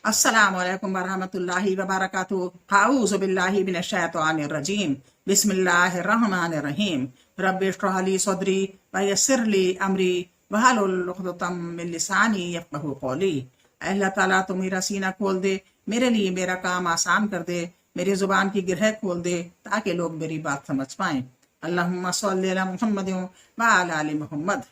अस्सलाम वालेकुम वरहमतुल्लाहि वबरकातुहू। अऊज़ु बिल्लाहि मिनश शैतानिर रजीम। बिस्मिल्लाहिर रहमानिर रहीम। रब्बि इश्रह ली सदरी व यस्सिर ली अमरी वहलुल उक़दतम मिन लिसानी यफ़क़हू क़ौली। अल्लाह ताला तो मेरा सीना खोल दे, मेरे लिए मेरा काम आसान कर दे, मेरी जुबान की गिरह खोल दे ताकि लोग मेरी बात समझ पाएं। अल्लाहुम्मा सल्लि अला मुहम्मद व अला आलि मुहम्मद।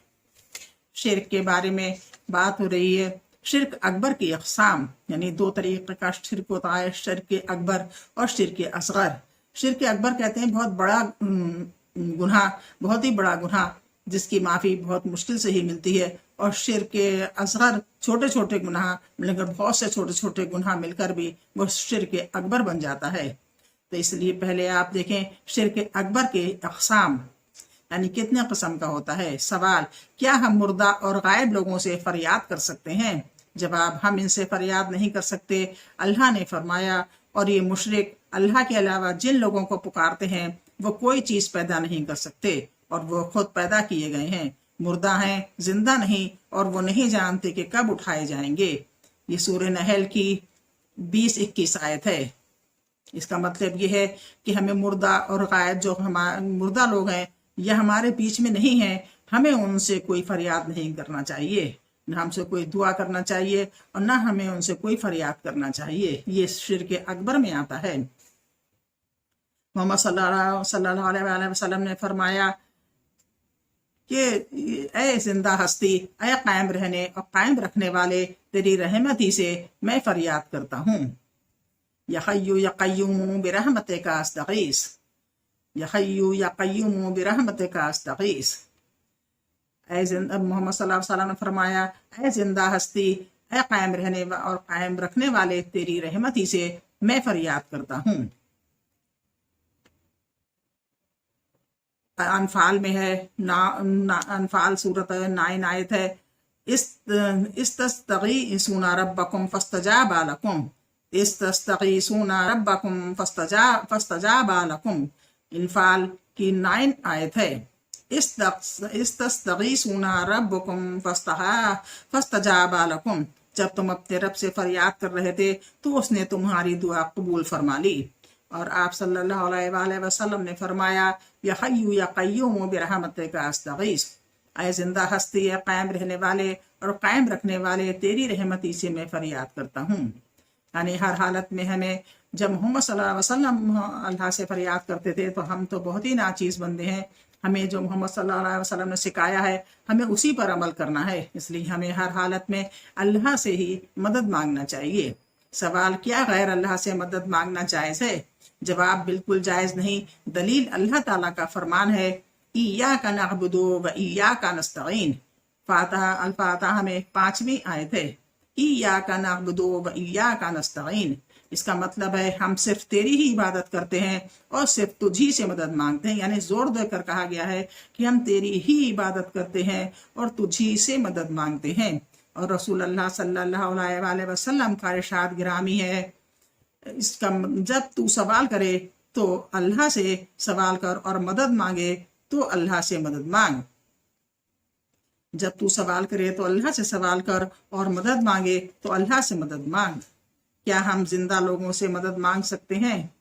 शिर्क के बारे में बात हो रही है। शिर्क अकबर की अक़साम, यानी दो तरीके का शिर्क होता है, शिर्क अकबर और शिर्क असगर। शिर्क अकबर कहते हैं बहुत बड़ा गुनाह, बहुत ही बड़ा गुनाह जिसकी माफ़ी बहुत मुश्किल से ही मिलती है। और शिर्क असगर छोटे छोटे गुनाह मिलकर, बहुत से छोटे छोटे गुनाह मिलकर भी वो शिर्क अकबर बन जाता है। तो इसलिए पहले आप देखें शिर्क अकबर के अक़साम, यानी कितने किस्म का होता है। सवाल, क्या हम मुर्दा और गायब लोगों से फरियाद कर सकते हैं? जवाब, हम इनसे फरियाद नहीं कर सकते। अल्लाह ने फरमाया, और ये मुशरिक अल्लाह के अलावा जिन लोगों को पुकारते हैं वो कोई चीज़ पैदा नहीं कर सकते और वो खुद पैदा किए गए हैं, मुर्दा हैं, जिंदा नहीं, और वो नहीं जानते कि कब उठाए जाएंगे। ये सूरह नहल की 20-21 आयत है। इसका मतलब ये है कि हमें मुर्दा और गायब, जो हमारे मुर्दा लोग हैं यह हमारे बीच में नहीं है, हमें उनसे कोई फरियाद नहीं करना चाहिए, न हमसे कोई दुआ करना चाहिए और न हमें उनसे कोई फरियाद करना चाहिए। ये शिर्क अकबर में आता है। मोहम्मद सल्लल्लाहु अलैहि वसल्लम ने फरमाया कि ऐ जिंदा हस्ती, ऐ कायम रहने और कायम रखने वाले, तेरी रहमती से मैं फरियाद करता हूँ। या हय्यु या क़य्यूम बिरहमतिका अस्तगीस, या हय्यु या क़य्यूम बिरहमतिका अस्तगीस। मोहम्मद सल्लल्लाहु अलैहि वसल्लम ने फरमाया, ऐ जिंदा हस्ती, ऐ कायम रहने और कायम रखने वाले, तेरी रहमती से मैं फरियाद करता हूँ। अनफाल में है, अनफाल सूरत 9 आयत है। इस्तस्तगीसूना रब्बकुम फस्तजाबा लकुम, इस्तस्तगीसूना रब्बकुम फस्तजाबा लकुम। अनफाल की 9 आयत है। इस्तस्तगीसूना रब्बकुम फस्तजाबा लकुम, जब तुम अपने रब से फरियाद कर रहे थे तो उसने तुम्हारी दुआ कबूल फरमा ली। और आप सल्लल्लाहु अलैहि वसल्लम ने फरमाया, या हय्यु या क़य्यूम बिरहमतिका अस्तगीस, ऐ जिंदा हस्ती, है कायम रहने वाले और कायम रखने वाले, तेरी रहमती से मैं फरियाद करता हूँ। यानी हर हालत में हमें, जब मोहम्मद सल्लल्लाहु अलैहि वसल्लम अल्लाह से फरियाद करते थे तो हम तो बहुत ही नाचीज़ बंदे हैं। हमें जो मोहम्मद सल्लल्लाहु अलैहि वसल्लम ने सिखाया है हमें उसी पर अमल करना है। इसलिए हमें हर हालत में अल्लाह से ही मदद मांगना चाहिए। सवाल, क्या गैर अल्लाह से मदद मांगना जायज़ है? जवाब, बिल्कुल जायज़ नहीं। दलील अल्लाह ताला का फरमान है, इय्याका नअबुदु व इय्याका नस्तईन। अल-फातिहा में 5वीं आयत है, इय्याका नअबुदु व इय्याका नस्तईन। इसका मतलब है हम सिर्फ तेरी ही इबादत करते हैं और सिर्फ तुझी से मदद मांगते हैं। यानी जोर देकर कहा गया है कि हम तेरी ही इबादत करते हैं और तुझी से मदद मांगते हैं। और रसूल अल्लाह सल्लल्लाहु अलैहि वसल्लम का इरशाद गिरामी है, इसका जब तू सवाल करे तो अल्लाह से सवाल कर और मदद मांगे तो अल्लाह से मदद मांग। जब तू सवाल करे तो अल्लाह से सवाल कर और मदद मांगे तो अल्लाह से मदद मांग। क्या हम जिंदा लोगों से मदद मांग सकते हैं?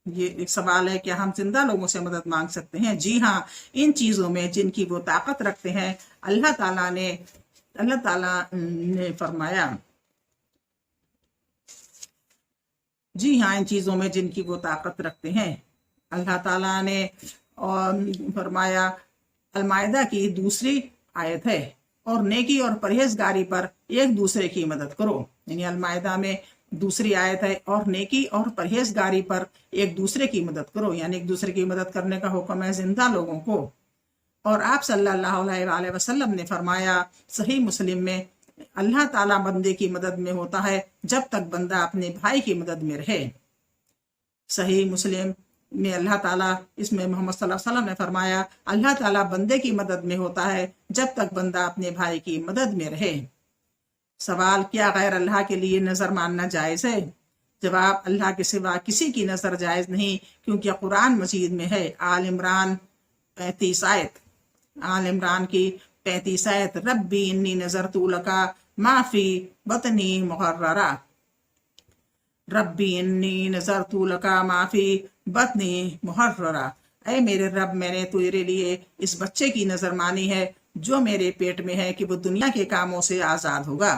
ये एक सवाल है, क्या हम जिंदा लोगों से मदद मांग सकते हैं? जी हाँ, इन चीज़ों में जिनकी वो ताकत रखते हैं। अल्लाह ताला ने फरमाया, जी हाँ, इन चीज़ों में जिनकी वो ताकत रखते हैं। अल्लाह ताला ने फरमाया, अल-माइदा की 2 आयत है, और नेकी और परहेजगारी पर एक दूसरे की मदद करो। यानी अल-माइदा में 2 आयत है, और नेकी और परहेजगारी पर एक दूसरे की मदद करो, यानी एक दूसरे की मदद करने का हुक्म है जिंदा लोगों को। और आप सल्लल्लाहु अलैहि वसल्लम ने फरमाया, सही मुस्लिम में, अल्लाह ताला बंदे की मदद में होता है जब तक बंदा अपने भाई की मदद में रहे। सही मुस्लिम में अल्लाह ताला, इसमें मोहम्मद सल्लल्लाहु अलैहि वसल्लम ने फरमाया, अल्लाह ताला बंदे की मदद में होता है जब तक बंदा अपने भाई की मदद में रहे। सवाल, क्या गैर अल्लाह के लिए नजर मानना जायज़ है? जवाब, अल्लाह के सिवा किसी की नजर जायज़ नहीं, क्योंकि कुरान मजीद में है, आल इमरान 35 आयत, आल इमरान की 35 آیت ربی انی نظرت لکا ما فی بطنی محررا، ربی انی نظرت لکا ما فی بطنی محررا، اے میرے رب میں نے تیرے لیے اس بچے کی نظر مانی ہے جو میرے پیٹ میں ہے کہ وہ دنیا کے کاموں سے آزاد ہوگا۔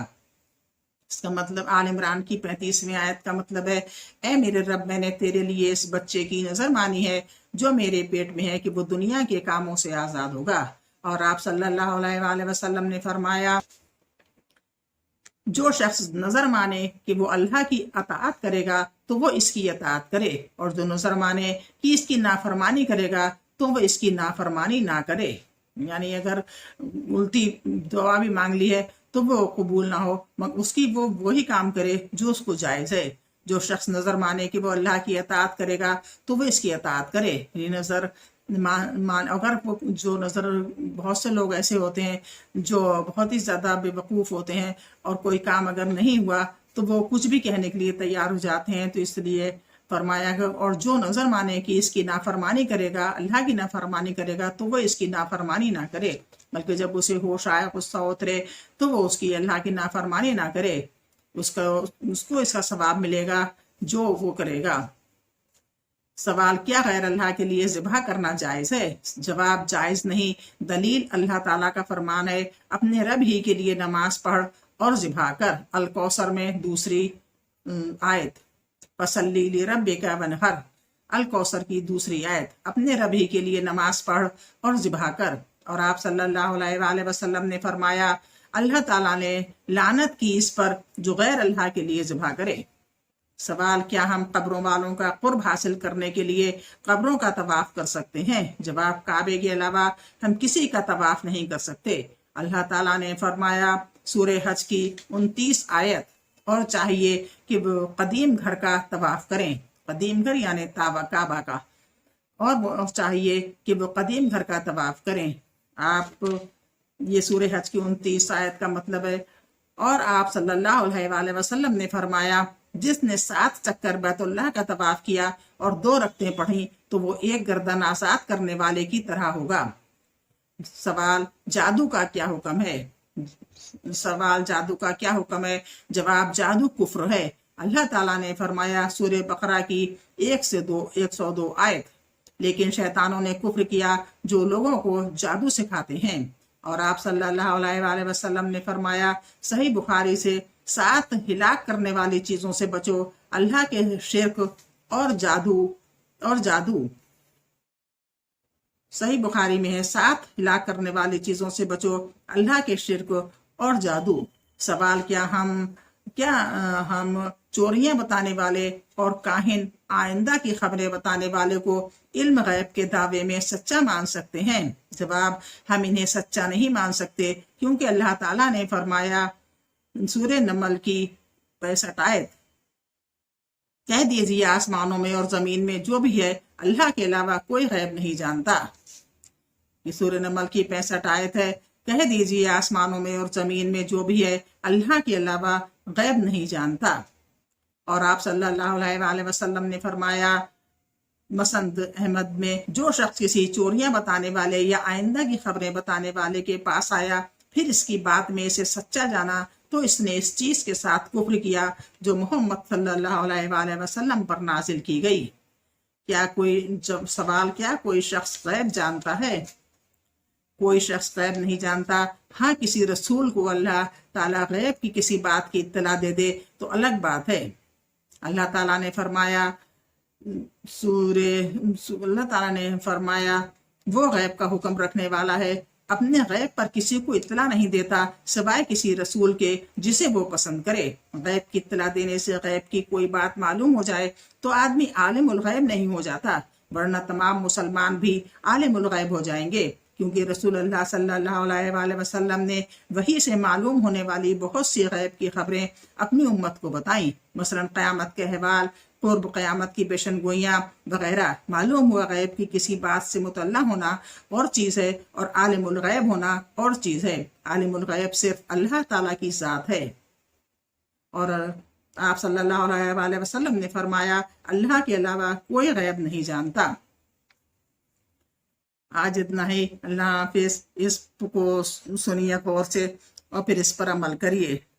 اس کا مطلب آل عمران کی 35ویں آیت کا مطلب ہے اے میرے رب میں نے تیرے لیے اس بچے کی نظر مانی ہے جو میرے پیٹ میں ہے کہ وہ دنیا کے کاموں سے آزاد ہوگا۔ اور آپ صلی اللہ علیہ وآلہ وسلم نے فرمایا جو شخص نظر مانے کہ وہ اللہ کی اطاعت کرے گا تو وہ اس کی اطاعت کرے، اور جو نظر مانے کہ اس کی نافرمانی کرے گا تو وہ اس کی نافرمانی نہ کرے۔ یعنی اگر الٹی دعا بھی مانگ لی ہے تو وہ قبول نہ ہو، مگر اس کی وہ وہی کام کرے جو اس کو جائز ہے۔ جو شخص نظر مانے کہ وہ اللہ کی اطاعت کرے گا تو وہ اس کی اطاعت کرے۔ یہ نظر اگر جو نظر بہت سے لوگ ایسے ہوتے ہیں جو بہت ہی زیادہ بے وقوف ہوتے ہیں، اور کوئی کام اگر نہیں ہوا تو وہ کچھ بھی کہنے کے لیے تیار ہو جاتے ہیں، تو اس لیے فرمایا گیا اور جو نظر مانے کہ اس کی نافرمانی کرے گا، اللہ کی نافرمانی کرے گا، تو وہ اس کی نافرمانی نہ کرے، بلکہ جب اسے ہوش آئے، غصہ اترے، تو وہ اس کی اللہ کی نافرمانی نہ کرے، اس کو اس کا ثواب ملے گا جو وہ کرے گا۔ سوال کیا غیر اللہ کے لیے ذبح کرنا جائز ہے؟ جواب جائز نہیں۔ دلیل اللہ تعالیٰ کا فرمان ہے اپنے رب ہی کے لیے نماز پڑھ اور ذبح کر، الکوثر میں 2 آیت، فصلی لربک ونحر، الکوثر کی 2 آیت، اپنے رب ہی کے لیے نماز پڑھ اور ذبح کر۔ اور آپ صلی اللہ علیہ وآلہ وسلم نے فرمایا اللہ تعالیٰ نے لعنت کی اس پر جو غیر اللہ کے لیے ذبح کرے۔ سوال کیا ہم قبروں والوں کا قرب حاصل کرنے کے لیے قبروں کا طواف کر سکتے ہیں؟ جواب کعبے کے علاوہ ہم کسی کا طواف نہیں کر سکتے۔ اللہ تعالیٰ نے فرمایا سورہ حج کی 29 آیت، اور چاہیے کہ وہ قدیم گھر کا طواف کریں، قدیم گھر یعنی کعبہ کا، اور وہ چاہیے کہ وہ قدیم گھر کا طواف کریں۔ آپ یہ سورہ حج کی 29 آیت کا مطلب ہے۔ اور آپ صلی اللہ علیہ وآلہ وسلم نے فرمایا جس نے 7 چکر بیت اللہ کا طواف کیا اور 2 رکعتیں پڑھیں تو وہ 1 گردن آزاد کرنے والے کی طرح ہوگا۔ سوال جادو کا کیا حکم ہے؟ سوال جادو کا کیا حکم ہے؟ جواب جادو کفر ہے۔ اللہ تعالیٰ نے فرمایا سورہ بقرہ کی 102 آیت، لیکن شیطانوں نے کفر کیا جو لوگوں کو جادو سکھاتے ہیں۔ اور آپ صلی اللہ علیہ وآلہ وسلم نے فرمایا صحیح بخاری سے 7 ہلاک کرنے والی چیزوں سے بچو، اللہ کے شرک اور جادو۔ صحیح بخاری میں ہے 7 ہلاک کرنے والی چیزوں سے بچو، اللہ کے شرک اور جادو۔ سوال کیا ہم چوریاں بتانے والے اور کاہن آئندہ کی خبریں بتانے والے کو علم غیب کے دعوے میں سچا مان سکتے ہیں؟ جواب ہم انہیں سچا نہیں مان سکتے، کیونکہ اللہ تعالیٰ نے فرمایا سورہ نمل کی 65 آیت، کہہ دیجیے آسمانوں میں اور زمین میں جو بھی ہے اللہ کے علاوہ کوئی غیب نہیں جانتا۔ یہ سورہ نمل کی 65 آیت ہے، کہہ دیجیے آسمانوں میں اور زمین میں جو بھی ہے اللہ کے علاوہ غیب نہیں جانتا۔ اور آپ صلی اللہ علیہ وآلہ وسلم نے فرمایا مسند احمد میں جو شخص کسی چوریاں بتانے والے یا آئندہ کی خبریں بتانے والے کے پاس آیا پھر اس کی بات میں اسے سچا جانا تو اس نے اس چیز کے ساتھ کفر کیا جو محمد صلی اللہ علیہ وآلہ وسلم پر نازل کی گئی۔ سوال کیا کوئی شخص غیب جانتا ہے؟ کوئی شخص غیب نہیں جانتا۔ ہاں کسی رسول کو اللہ تعالیٰ غیب کی کسی بات کی اطلاع دے دے تو الگ بات ہے۔ اللہ تعالیٰ نے فرمایا وہ غیب کا حکم رکھنے والا ہے، اپنے غیب پر کسی کو اطلاع نہیں دیتا سوائے کسی رسول کے جسے وہ پسند کرے۔ غیب کی اطلاع دینے سے غیب کی کوئی بات معلوم ہو جائے تو آدمی عالم الغیب نہیں ہو جاتا، ورنہ تمام مسلمان بھی عالم الغیب ہو جائیں گے، کیونکہ رسول اللہ صلی اللہ علیہ وآلہ وسلم نے وحی سے معلوم ہونے والی بہت سی غیب کی خبریں اپنی امت کو بتائیں، مثلا قیامت کے احوال، قرب قیامت کی پیشن گوئیاں وغیرہ۔ معلوم ہوا غیب کی کسی بات سے مطلع ہونا اور چیز ہے، اور عالم الغیب ہونا اور چیز ہے۔ عالم الغیب صرف اللہ تعالیٰ کی ذات ہے۔ اور آپ صلی اللہ علیہ وآلہ وسلم نے فرمایا اللہ کے علاوہ کوئی غیب نہیں جانتا۔ آج اتنا ہی، اللہ حافظ. اس کو سنیے غور سے اور پھر اس پر عمل کریے.